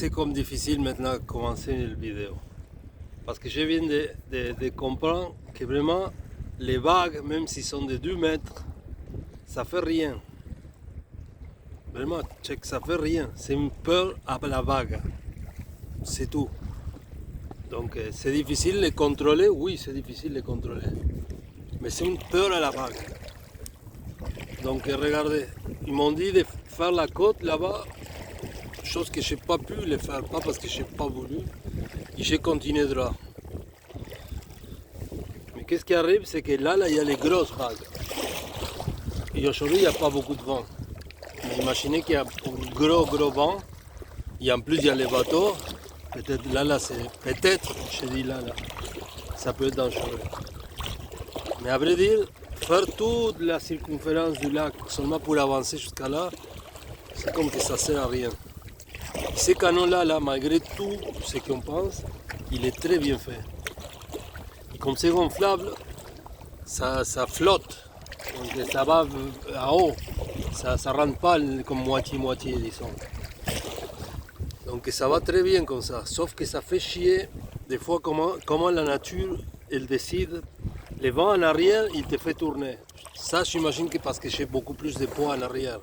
c'est comme difficile maintenant de commencer une vidéo. Parce que je viens de comprendre que vraiment les vagues, même s'ils sont de 2 mètres, ça fait rien. Vraiment, check, ça fait rien. C'est une peur à la vague. C'est tout. Donc c'est difficile de contrôler, oui c'est difficile de contrôler. Mais c'est une peur à la vague. Donc regardez, ils m'ont dit de faire la côte là-bas, chose que je n'ai pas pu le faire, pas parce que je n'ai pas voulu, et j'ai continué droit. Mais qu'est-ce qui arrive, c'est que là, il y a les grosses vagues. Et aujourd'hui, il n'y a pas beaucoup de vent. Mais imaginez qu'il y a un gros vent, et en plus il y a les bateaux, peut-être là, c'est peut-être, je dis là, ça peut être dangereux. Mais à vrai dire, faire toute la circonférence du lac seulement pour avancer jusqu'à là, c'est comme que ça ne sert à rien. Et ce canot-là, malgré tout ce qu'on pense, il est très bien fait. Et comme c'est gonflable, ça flotte. Donc ça va à haut. Ça ne rentre pas comme moitié-moitié, disons. Donc ça va très bien comme ça. Sauf que ça fait chier des fois comment la nature, elle décide. Le vent en arrière, il te fait tourner. Ça, j'imagine que parce que j'ai beaucoup plus de poids en arrière.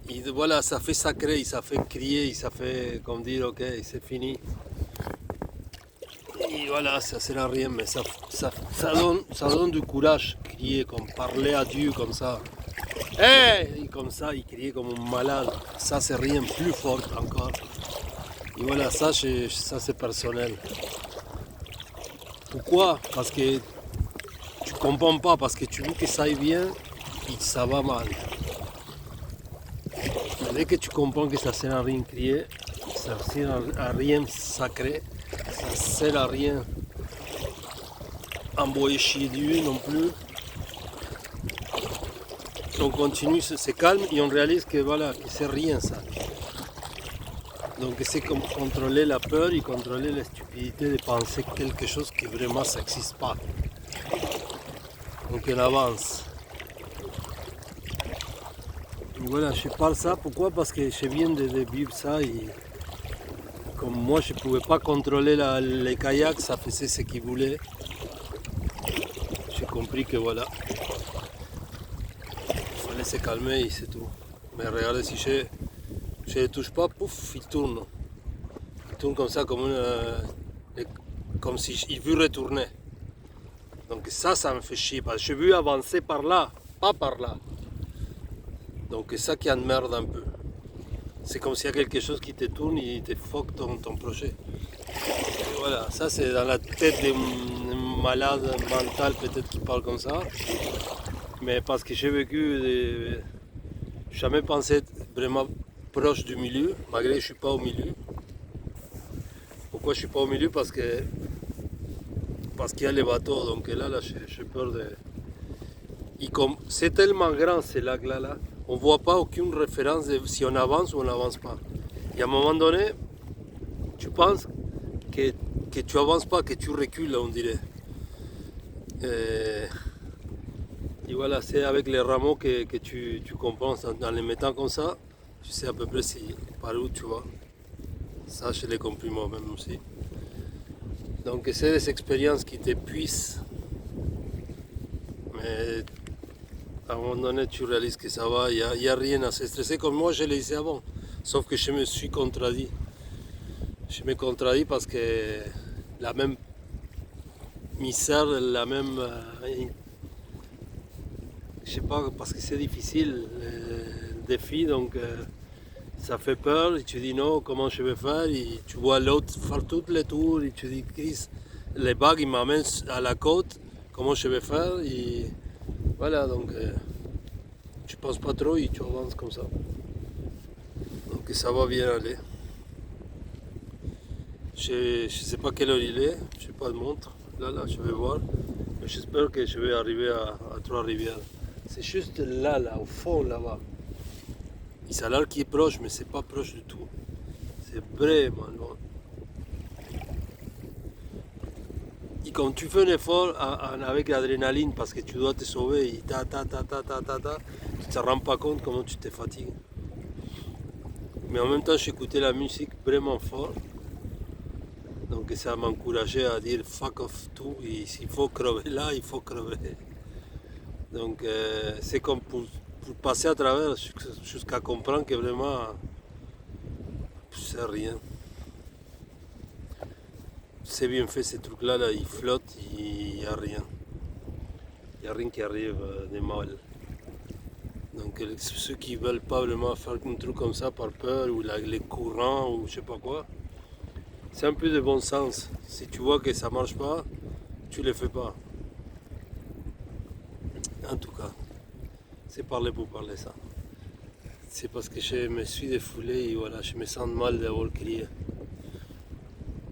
Et voilà, ça fait sacré, ça fait crier, ça fait comme dire, ok, c'est fini. Et voilà, ça sert à rien, mais ça donne du courage, crier, comme parler à Dieu comme ça. Hey! Et comme ça, il criait comme un malade. Ça, c'est rien, plus fort encore. Et voilà, ça c'est personnel. Pourquoi? Parce que tu ne comprends pas, parce que tu veux que ça aille bien et ça va mal. Mais dès que tu comprends que ça ne sert à rien crier, ça ne sert à rien sacré, ça ne sert à rien envoyer chier Dieu non plus. On continue, c'est calme et on réalise que voilà, que c'est rien ça. Donc c'est comme contrôler la peur et contrôler la stupidité de penser quelque chose qui vraiment ça n'existe pas. Donc on avance. Donc voilà, je parle ça, pourquoi? Parce que je viens de vivre ça et comme moi je ne pouvais pas contrôler les kayaks, ça faisait ce qu'ils voulaient. J'ai compris que voilà, il fallait se calmer et c'est tout. Mais regardez, si je ne le touche pas, pouf, il tourne. Il tourne comme ça, comme s'il veut retourner. Donc ça me fait chier, parce que je veux avancer par là, pas par là. Donc c'est ça qui emmerde un peu. C'est comme s'il y a quelque chose qui te tourne et te foque ton projet. Et voilà, ça c'est dans la tête d'un malade mental peut-être qui parle comme ça. Mais parce que j'ai vécu, jamais pensé être vraiment proche du milieu, malgré que je ne suis pas au milieu. Pourquoi je ne suis pas au milieu? Parce qu'il y a les bateaux, donc là j'ai peur de... Et comme c'est tellement grand ces lacs-là, on ne voit pas aucune référence de si on avance ou on n'avance pas. Et à un moment donné, tu penses que tu n'avances pas, que tu recules, on dirait. Et voilà, c'est avec les rameaux que tu comprends, en les mettant comme ça, tu sais à peu près par où tu vas. Ça, je l'ai compris moi-même aussi. Donc c'est des expériences qui t'épuisent, mais à un moment donné tu réalises que ça va, il n'y a rien à se stresser comme moi je l'ai dit avant, sauf que je me suis contredit. Je me contredis parce que la même misère, la même... je sais pas, parce que c'est difficile le défi, donc ça fait peur et tu dis non, comment je vais faire, et tu vois l'autre faire toutes les tours et tu dis Chris, les vagues ils m'amènent à la côte, comment je vais faire, et voilà, donc tu penses pas trop et tu avances comme ça. Donc ça va bien aller. Je sais pas quelle heure il est, je n'ai pas de montre, là je vais voir, mais j'espère que je vais arriver à Trois-Rivières. C'est juste là, au fond, là-bas. Et ça a l'air qu'il est proche, mais c'est pas proche du tout. C'est vraiment loin. Et quand tu fais un effort avec l'adrénaline parce que tu dois te sauver, et tu ne te rends pas compte comment tu te fatigues. Mais en même temps, j'écoutais la musique vraiment fort. Donc ça m'encourageait à dire fuck off tout. Et s'il faut crever là, il faut crever. Donc c'est comme pour passer à travers jusqu'à comprendre que vraiment c'est rien. C'est bien fait ces trucs-là, là, ils flottent, il n'y a rien. Il n'y a rien qui arrive de mal. Donc ceux qui ne veulent pas vraiment faire un truc comme ça par peur, ou les courants, ou je sais pas quoi, c'est un peu de bon sens. Si tu vois que ça marche pas, tu le fais pas. En tout cas, c'est parler pour parler ça. C'est parce que je me suis défoulé et voilà, je me sens mal d'avoir crié.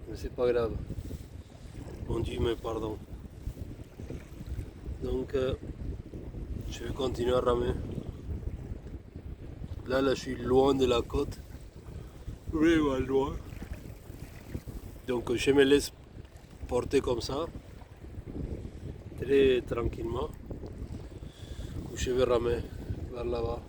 Mais c'est pas grave. Mon Dieu me pardonne. Donc je vais continuer à ramer. Là, je suis loin de la côte. Vraiment loin. Donc je me laisse porter comme ça, très tranquillement. Je vais ramer vers là-bas.